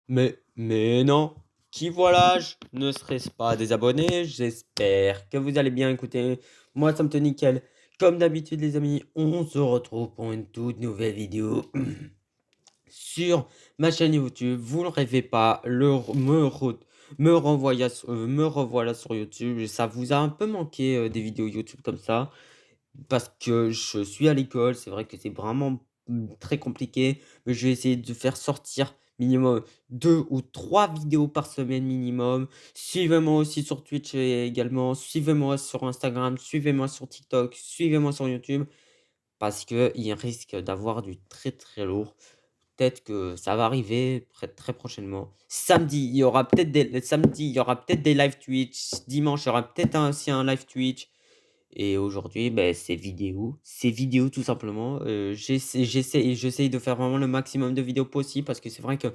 Mais non, qui voilà, ne serait-ce pas des abonnés? J'espère que vous allez bien écouter. Moi, ça me fait nickel. Comme d'habitude, les amis, on se retrouve pour une toute nouvelle vidéo sur ma chaîne YouTube. Vous ne rêvez pas, me revoilà sur YouTube. Et ça vous a un peu manqué des vidéos YouTube comme ça parce que je suis à l'école. C'est vrai que c'est vraiment très compliqué, mais je vais essayer de faire sortir minimum 2 ou 3 vidéos par semaine minimum. Suivez-moi aussi sur Twitch également, suivez-moi sur Instagram, suivez-moi sur TikTok, suivez-moi sur YouTube parce qu'il risque d'avoir du très, très lourd. Peut-être que ça va arriver très prochainement. Samedi, il y aura peut-être des live Twitch. Dimanche, il y aura peut-être aussi un live Twitch. Et aujourd'hui, ben c'est vidéo tout simplement. J'essaye de faire vraiment le maximum de vidéos possible parce que c'est vrai que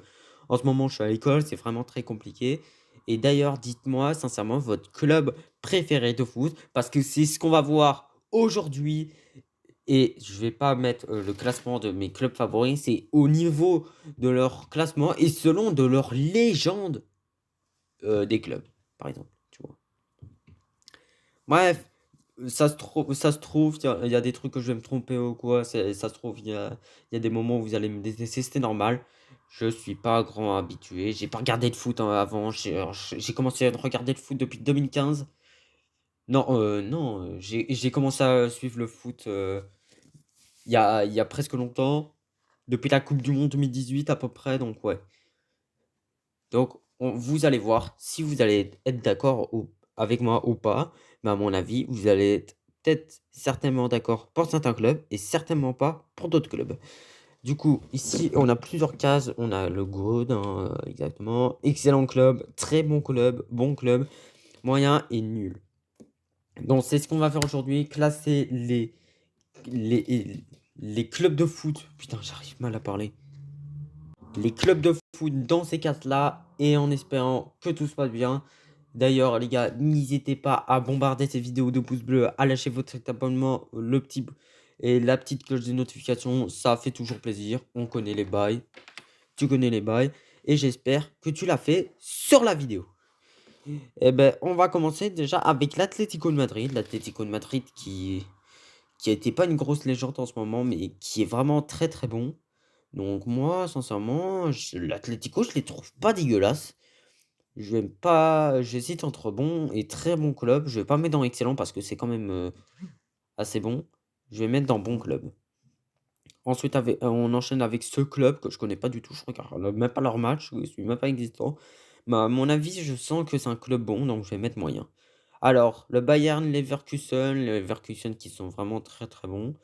en ce moment, je suis à l'école, c'est vraiment très compliqué. Et d'ailleurs, dites-moi sincèrement votre club préféré de foot parce que c'est ce qu'on va voir aujourd'hui. Et je vais pas mettre le classement de mes clubs favoris, c'est au niveau de leur classement et selon de leur légende des clubs, par exemple, tu vois. Bref, ça se trouve, il y a des trucs que je vais me tromper ou quoi, ça se trouve, il y a des moments où vous allez me détester, c'est normal. Je suis pas grand habitué, j'ai pas regardé de foot, avant, j'ai commencé à regarder le foot depuis 2015. Non, non, j'ai commencé à suivre le foot, il y a presque longtemps, depuis la coupe du monde 2018 à peu près, donc ouais. Donc vous allez voir si vous allez être d'accord ou avec moi ou pas, mais à mon avis, vous allez être peut-être certainement d'accord pour certains clubs et certainement pas pour d'autres clubs. Du coup, ici, on a plusieurs cases. On a le GOAT, hein, exactement. Excellent club, très bon club, moyen et nul. Donc c'est ce qu'on va faire aujourd'hui, classer les les clubs de foot. Putain, j'arrive mal à parler. Les clubs de foot dans ces cases-là et en espérant que tout se passe bien. D'ailleurs, les gars, n'hésitez pas à bombarder ces vidéos de pouces bleus, à lâcher votre abonnement, et la petite cloche de notification, ça fait toujours plaisir. On connaît les bails, tu connais les bails, et j'espère que tu l'as fait sur la vidéo. Eh ben, on va commencer déjà avec l'Atlético de Madrid. L'Atlético de Madrid qui a été pas une grosse légende en ce moment, mais qui est vraiment très très bon. Donc moi, sincèrement, l'Atlético, je les trouve pas dégueulasses. Je vais pas J'hésite entre bon et très bon club. Je vais pas mettre dans excellent parce que c'est quand même, assez bon. Je vais mettre dans bon club. Ensuite on enchaîne avec ce club que je connais pas du tout. Je regarde même pas leur match, je suis même pas existant. Mais à mon avis, je sens que c'est un club bon, donc je vais mettre moyen. Alors, le Bayern les Leverkusen qui sont vraiment très, très bons.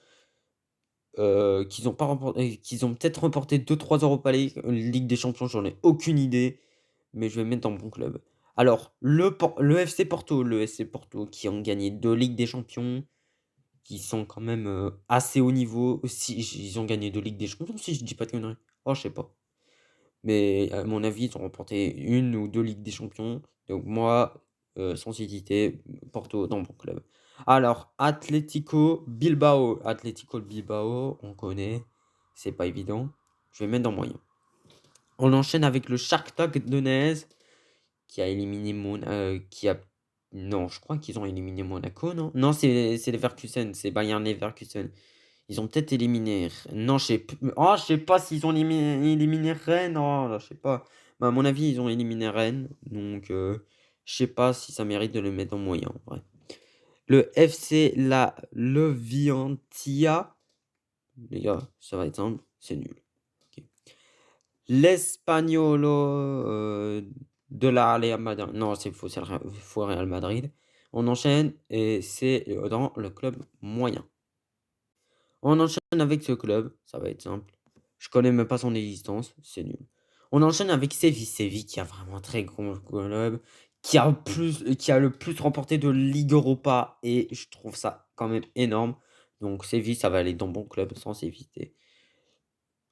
Qu'ils ont peut-être remporté 2-3 Europa League, Ligue des Champions, j'en ai aucune idée, mais je vais mettre dans bon club. Alors le FC Porto qui ont gagné 2 Ligues des Champions, qui sont quand même, assez haut niveau aussi. Ils ont gagné 2 Ligues des Champions si je dis pas de conneries? Oh, je sais pas. Mais à mon avis, ils ont remporté une ou 2 Ligues des Champions. Donc moi, sans hésiter, Porto dans mon club. Alors, Atlético Bilbao, on connaît, c'est pas évident. Je vais mettre dans moyen. On enchaîne avec le Shakhtar Donetsk qui a éliminé qui a non, je crois qu'ils ont éliminé Monaco, non? Non, c'est Leverkusen, c'est Bayern Leverkusen. Ils ont peut-être éliminé non, je sais pas s'ils ont éliminé Rennes, oh là, je sais pas. Bah, à mon avis, ils ont éliminé Rennes, donc je sais pas si ça mérite de le mettre en moyen, en vrai. Le FC La Leviantia, les gars, ça va être simple, c'est nul. OK. L'Espagnolo, de la Real Madrid non, c'est faux, c'est le Real Madrid. On enchaîne et c'est, dans le club moyen. On enchaîne avec ce club, ça va être simple. Je connais même pas son existence, c'est nul. On enchaîne avec Séville qui a vraiment un très gros club, qui a le plus remporté de Ligue Europa et je trouve ça quand même énorme. Donc Séville, ça va aller dans bon club sans éviter.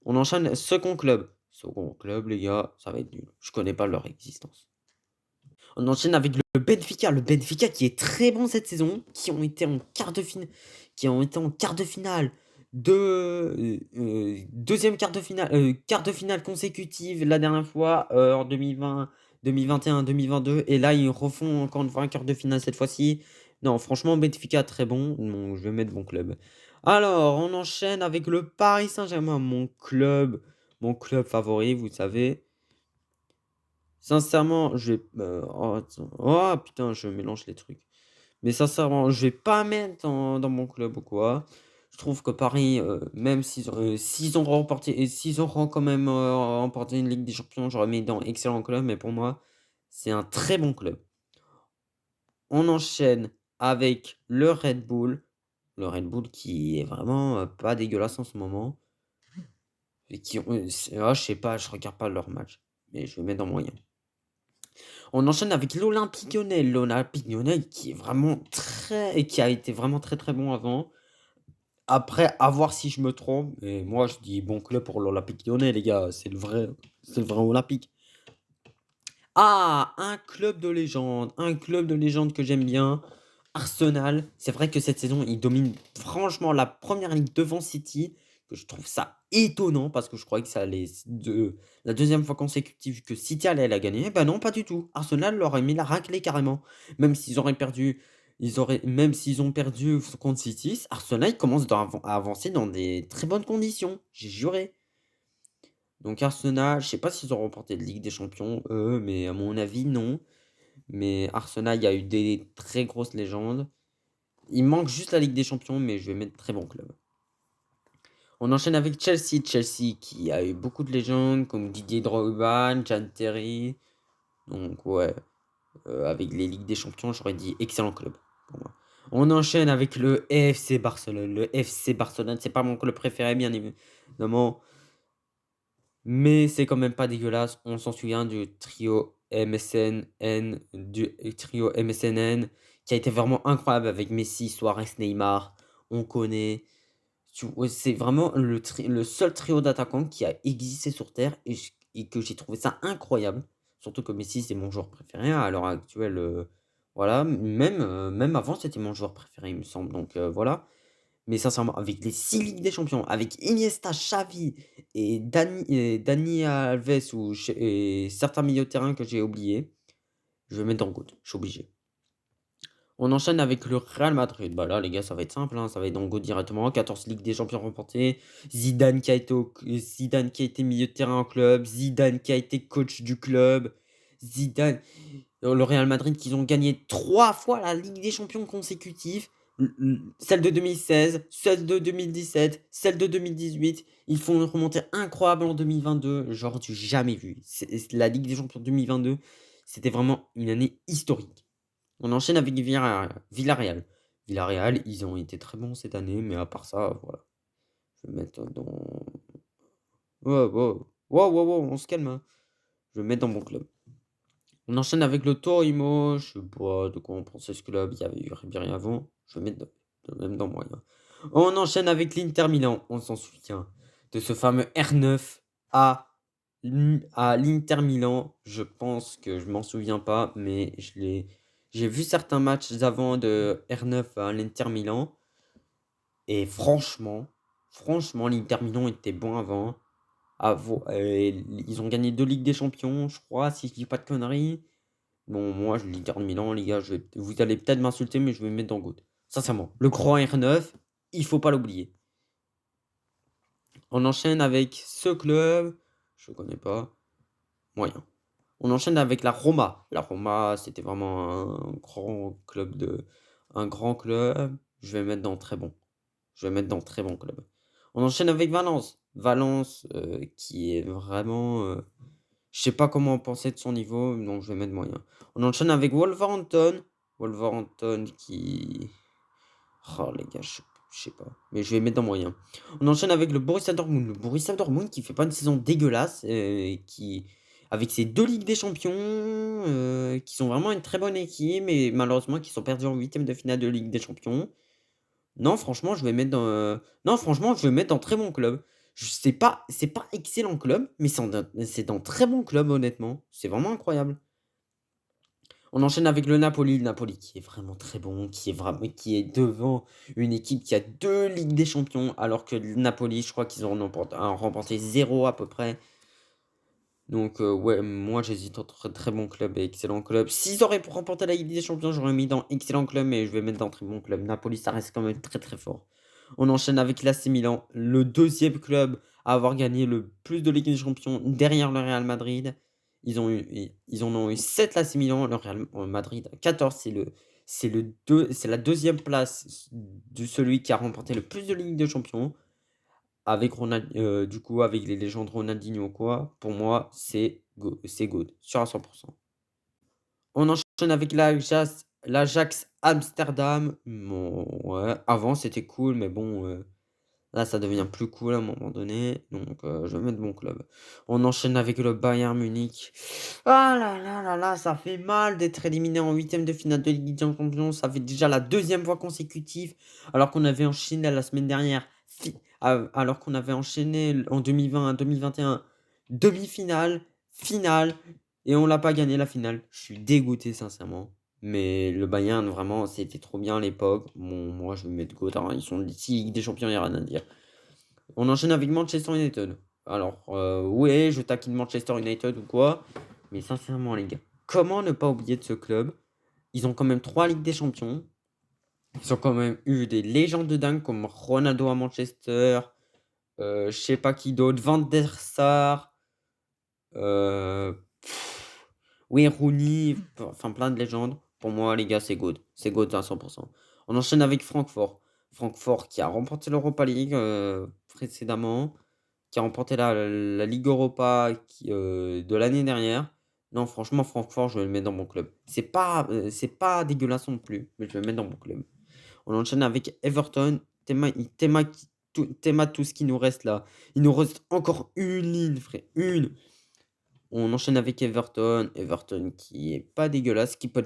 On enchaîne second club. Second club, les gars, ça va être nul. Je connais pas leur existence. On enchaîne avec le Benfica qui est très bon cette saison, qui ont été en quart de finale 2e quart de finale consécutive la dernière fois, en 2020, 2021, 2022 et là, ils refont encore une fois un quart de finale cette fois-ci. Non, franchement, Benfica très bon, donc je vais mettre bon club. Alors, on enchaîne avec le Paris Saint-Germain, mon club favori, vous savez. Sincèrement, je vais, oh attends, oh putain, je mélange les trucs. Mais sincèrement, je vais pas mettre dans mon club ou quoi. Je trouve que Paris, même s'ils ont remporté et s'ils auront quand même, remporté une Ligue des Champions, j'aurais mis dans excellent club, mais pour moi, c'est un très bon club. On enchaîne avec le Red Bull. Le Red Bull qui est vraiment, pas dégueulasse en ce moment et qui ont, je sais pas, je regarde pas leurs matchs, mais je vais mettre dans moyen. On enchaîne avec l'Olympique Lyonnais. L'Olympique Lyonnais qui est vraiment très et qui a été vraiment très, très bon avant. Après, à voir si je me trompe, mais moi je dis bon club pour l'Olympique Lyonnais, les gars, c'est le vrai Olympique. Ah, un club de légende que j'aime bien, Arsenal. C'est vrai que cette saison, ils dominent franchement la première ligue devant City, que je trouve ça étonnant parce que je croyais que ça allait la deuxième fois consécutive que City allait la gagner. Ben non, pas du tout. Arsenal leur a mis la raclée carrément. Même s'ils auraient perdu, même s'ils ont perdu contre City, Arsenal commence à avancer dans des très bonnes conditions. J'ai juré. Donc Arsenal, je sais pas s'ils ont remporté de Ligue des Champions, eux, mais à mon avis, non. Mais Arsenal, il y a eu des très grosses légendes. Il manque juste la Ligue des Champions, mais je vais mettre très bon club. On enchaîne avec Chelsea. Chelsea qui a eu beaucoup de légendes comme Didier Drogba, John Terry. Donc ouais, avec les Ligues des Champions, j'aurais dit excellent club pour moi. On enchaîne avec le FC Barcelone. Le FC Barcelone, c'est pas mon club préféré, bien évidemment. Mais c'est quand même pas dégueulasse. On s'en souvient du trio MSNN qui a été vraiment incroyable avec Messi, Suarez, Neymar. On connaît. Ouais, c'est vraiment le seul trio d'attaquants qui a existé sur Terre et que j'ai trouvé ça incroyable. Surtout que Messi, c'est mon joueur préféré à l'heure actuelle. Voilà, même avant, c'était mon joueur préféré, il me semble. Donc voilà. Mais sincèrement, avec les 6 Ligues des Champions, avec Iniesta, Xavi et Dani Alves et certains milieux de terrain que j'ai oubliés, je vais mettre dans le GOAT, je suis obligé. On enchaîne avec le Real Madrid. Bah là, les gars, ça va être simple, hein, ça va être dans le GOAT directement. 14 Ligues des Champions remportées. Zidane qui a été milieu de terrain en club. Zidane qui a été coach du club. Zidane, le Real Madrid qui ont gagné 3 fois la Ligue des Champions consécutive. Celle de 2016, celle de 2017, celle de 2018. Ils font une remontée incroyable en 2022, genre du jamais vu. La Ligue des Champions 2022, c'était vraiment une année historique. On enchaîne avec Villarreal. Villarreal, ils ont été très bons cette année, mais à part ça, voilà. Je vais mettre dans. Wow, wow, wow, wow, wow, on se calme, hein. Je vais mettre dans mon club. On enchaîne avec le Torino. Je sais pas de quoi on pensait ce club. Il y avait eu Ribéry avant. Je vais mettre même dans moyen. On enchaîne avec l'Inter Milan. On s'en souvient de ce fameux R9 à, à l'Inter Milan. Je pense que je m'en souviens pas, mais j'ai vu certains matchs avant de R9 à l'Inter Milan. Et franchement, l'Inter Milan était bon avant. Ils ont gagné 2 Ligues des Champions, je crois, si je dis pas de conneries. Bon, moi, je l'Inter de Milan, les gars, vous allez peut-être m'insulter, mais je vais me mettre dans le GOAT. Sincèrement, le grand R9, il faut pas l'oublier. On enchaîne avec ce club, je connais pas, moyen. On enchaîne avec la Roma. La Roma, c'était vraiment un grand club. Je vais mettre dans très bon. Je vais mettre dans très bon club. On enchaîne avec Valence. Valence, qui est vraiment, je sais pas comment penser de son niveau, donc je vais mettre moyen. On enchaîne avec Wolverhampton. Wolverhampton qui. Oh les gars, je sais pas. Mais je vais mettre dans moyen. On enchaîne avec le Borussia Dortmund. Le Borussia Dortmund qui fait pas une saison dégueulasse. Qui. Avec ses 2 Ligues des Champions. Qui sont vraiment une très bonne équipe. Mais malheureusement qui sont perdus en huitième de finale de Ligue des Champions. Non, franchement, je vais mettre dans. Non, franchement, je vais mettre dans très bon club. C'est pas excellent club, mais c'est dans très bon club, honnêtement. C'est vraiment incroyable. On enchaîne avec le Napoli. Le Napoli qui est vraiment très bon, qui est devant une équipe qui a 2 Ligues des Champions, alors que le Napoli, je crois qu'ils en ont remporté 0 à peu près. Donc ouais, moi j'hésite entre très bon club et excellent club. S'ils auraient pour remporter la Ligue des Champions, j'aurais mis dans excellent club, mais je vais mettre dans très bon club. Napoli, ça reste quand même très très fort. On enchaîne avec l'AC Milan, le deuxième club à avoir gagné le plus de Ligue des Champions derrière le Real Madrid. Ils en ont eu 7 l'AC Milan, le Real Madrid 14, c'est la deuxième place de celui qui a remporté le plus de Ligue des Champions. Avec du coup, avec les légendes Ronaldinho ou quoi, pour moi, c'est good, sûr à 100. On enchaîne avec l'Ajax Amsterdam. Bon, ouais, avant c'était cool, mais bon, là ça devient plus cool à un moment donné, donc je vais mettre mon club. On enchaîne avec le Bayern Munich. Ah là là là là, ça fait mal d'être éliminé en huitième de finale de Ligue des Champions. Ça fait déjà la deuxième fois consécutive, alors qu'on avait enchaîné la semaine dernière, alors qu'on avait enchaîné en 2020, 2021, demi-finale, finale, et on l'a pas gagné la finale. Je suis dégoûté sincèrement. Mais le Bayern, vraiment, c'était trop bien à l'époque. Bon, moi, je vais mettre GOAT, hein, ils sont ici, Ligue des Champions, il n'y a rien à dire. On enchaîne avec Manchester United. Alors, ouais, je taquine Manchester United ou quoi. Mais sincèrement, les gars, comment ne pas oublier de ce club? Ils ont quand même 3 Ligues des Champions. Ils ont quand même eu des légendes de dingue comme Ronaldo à Manchester. Je sais pas qui d'autre. Van der Sar. Euh, pff, oui, Rooney. Enfin, plein de légendes. Pour moi, les gars, c'est good. C'est good à 100%. On enchaîne avec Francfort. Francfort qui a remporté l'Europa League précédemment. Qui a remporté la Ligue Europa de l'année dernière. Non, franchement, Francfort, je vais le mettre dans mon club. C'est pas dégueulasse non plus, mais je vais le mettre dans mon club. On enchaîne avec Everton. Théma tout ce qui nous reste là. Il nous reste encore une ligne, frère. Une. On enchaîne avec Everton. Everton qui est pas dégueulasse, qui peut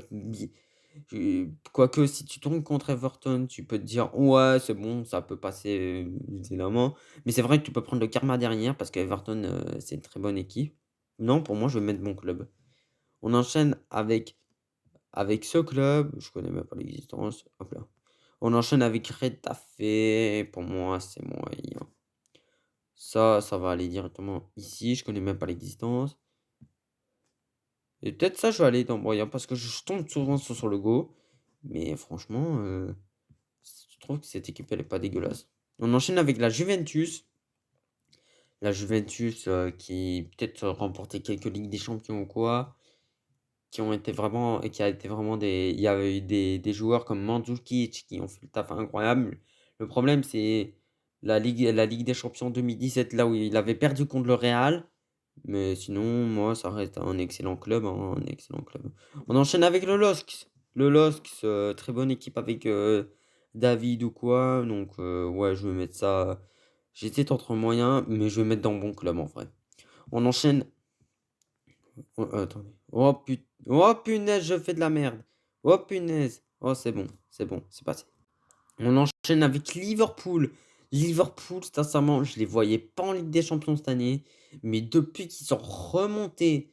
quoique si tu tombes contre Everton, tu peux te dire ouais, c'est bon, ça peut passer évidemment. Mais c'est vrai que tu peux prendre le karma derrière parce que Everton, c'est une très bonne équipe. Non, pour moi, je vais mettre mon club. On enchaîne avec ce club. Je connais même pas l'existence. Hop là. On enchaîne avec Retafe. Pour moi, c'est moyen. Ça va aller directement ici. Je connais même pas l'existence. Et peut-être ça, je vais aller dans moyen parce que je tombe souvent sur le go. Mais franchement, je trouve que cette équipe, elle est pas dégueulasse. On enchaîne avec la Juventus. La Juventus qui peut-être remporté quelques Ligues des Champions ou quoi. Qui a été vraiment il y avait eu des joueurs comme Mandzukic qui ont fait le taf incroyable. Le problème, c'est la Ligue des Champions 2017, là où il avait perdu contre le Real. Mais sinon, moi, ça reste un excellent club, hein, un excellent club. On enchaîne avec le LOSC. Le LOSC, très bonne équipe avec David ou quoi. Donc, ouais, je vais mettre ça. J'hésite entre moyens, mais je vais mettre dans bon club en vrai. On enchaîne. Oh, attendez. Oh punaise, je fais de la merde. Oh punaise. Oh, c'est bon, c'est passé. On enchaîne avec Liverpool. Liverpool, sincèrement, je les voyais pas en Ligue des Champions cette année. Mais depuis qu'ils sont remontés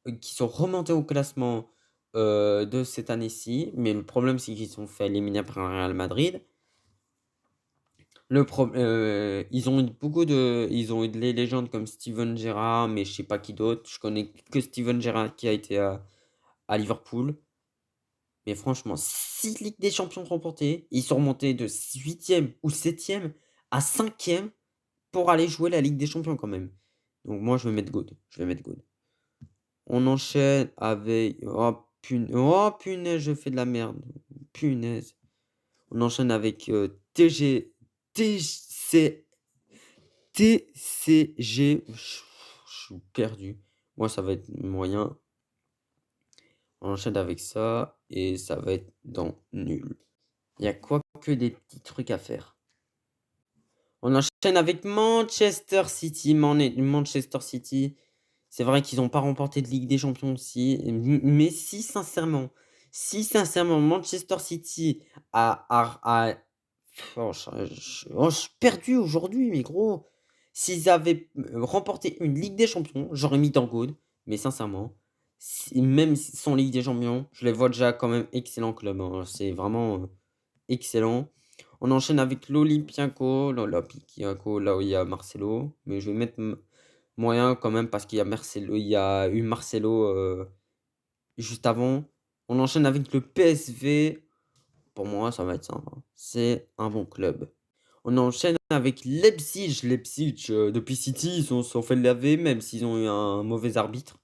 au classement de cette année-ci. Mais le problème, c'est qu'ils sont fait éliminer par un Real Madrid. Ils ont eu des légendes comme Steven Gerrard, mais je sais pas qui d'autre. Je connais que Steven Gerrard qui a été à Liverpool. Mais franchement, 6 Ligues des Champions remportées. Ils sont remontés de 8e ou 7e à 5e pour aller jouer la Ligue des Champions quand même. Donc moi, je vais mettre good. Je vais mettre good. On enchaîne avec. Oh punaise, je fais de la merde. Punaise. On enchaîne avec TC, TCG. Je suis perdu. Moi, ça va être moyen. On enchaîne avec ça. Et ça va être dans nul. Il y a quoi que des petits trucs à faire. On enchaîne avec Manchester City. Manchester City. C'est vrai qu'ils n'ont pas remporté de Ligue des Champions aussi. Mais si sincèrement, Manchester City oh, je suis perdu aujourd'hui, mais gros. S'ils avaient remporté une Ligue des Champions, j'aurais mis dans good. Mais sincèrement, Même sans Ligue des Champions, je les vois déjà quand même excellent club, hein. C'est vraiment, excellent. On enchaîne avec l'Olympiakos, là où il y a Marcelo, mais je vais mettre moyen quand même parce il y a eu Marcelo, juste avant. On enchaîne avec le PSV. Pour moi, ça va être sympa. C'est un bon club. On enchaîne avec Leipzig. Leipzig, depuis City, ils se sont fait laver, même s'ils ont eu un mauvais arbitre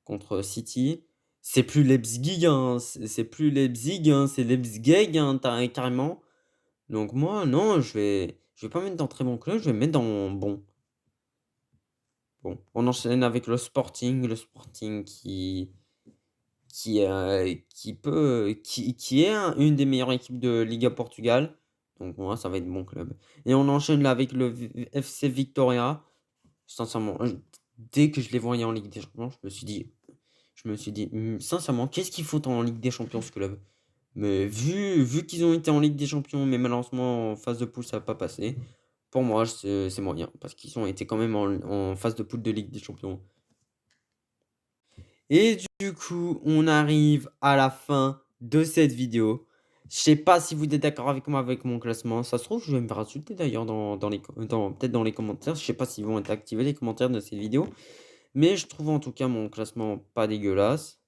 contre City. C'est plus Leipzig, hein, c'est plus Leipzig, hein, c'est Leipzig, hein, carrément. Donc moi, non, je vais pas mettre dans très bon club, je vais mettre dans bon. Bon, on enchaîne avec le Sporting qui est une des meilleures équipes de Liga Portugal. Donc moi, ça va être bon club. Et on enchaîne là avec le FC Victoria. Sincèrement, dès que je les voyais en Ligue des Champions, je me suis dit: Sincèrement, qu'est-ce qu'ils foutent en Ligue des Champions ce club?» Mais vu qu'ils ont été en Ligue des Champions, mais malheureusement en phase de poule, ça a pas passé. Pour moi, c'est moyen parce qu'ils ont été quand même en phase de poule de Ligue des Champions. Et du coup, on arrive à la fin de cette vidéo. Je sais pas si vous êtes d'accord avec moi avec mon classement. Ça se trouve, je vais me faire insulter d'ailleurs peut-être dans les commentaires. Je sais pas s'ils vont être activés les commentaires de cette vidéo. Mais je trouve en tout cas mon classement pas dégueulasse.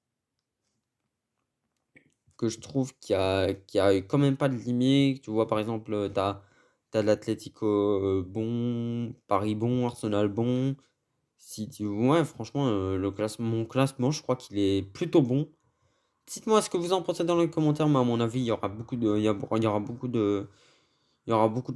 Que je trouve qu'il y a quand même pas de limite. Tu vois, par exemple, t'as l'Atlético bon, Paris bon, Arsenal bon. Ouais, franchement, mon classement, je crois qu'il est plutôt bon. Dites-moi ce que vous en pensez dans les commentaires, mais à mon avis, il y aura beaucoup de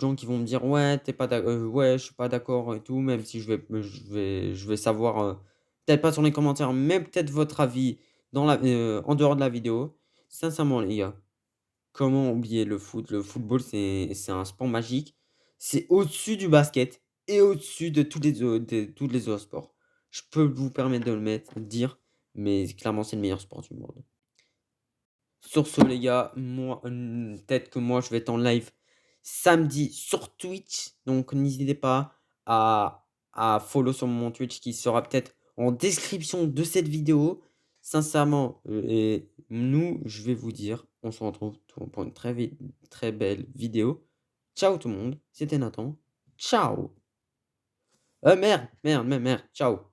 gens qui vont me dire: «Ouais, t'es pas d'ac ouais, je suis pas d'accord et tout», même si je vais savoir, peut-être pas sur les commentaires, mais peut-être votre avis en dehors de la vidéo. Sincèrement, les gars, comment oublier le foot? Le football, c'est un sport magique. C'est au-dessus du basket et au-dessus de tous les autres sports. Je peux vous permettre de dire, mais clairement, c'est le meilleur sport du monde. Sur ce, les gars, moi, peut-être que moi, je vais être en live samedi sur Twitch. Donc, n'hésitez pas à follow sur mon Twitch qui sera peut-être en description de cette vidéo. Sincèrement, et nous, je vais vous dire, on se retrouve pour une très belle vidéo. Ciao tout le monde, c'était Nathan. Ciao. Merde, merde, merde, merde. Ciao.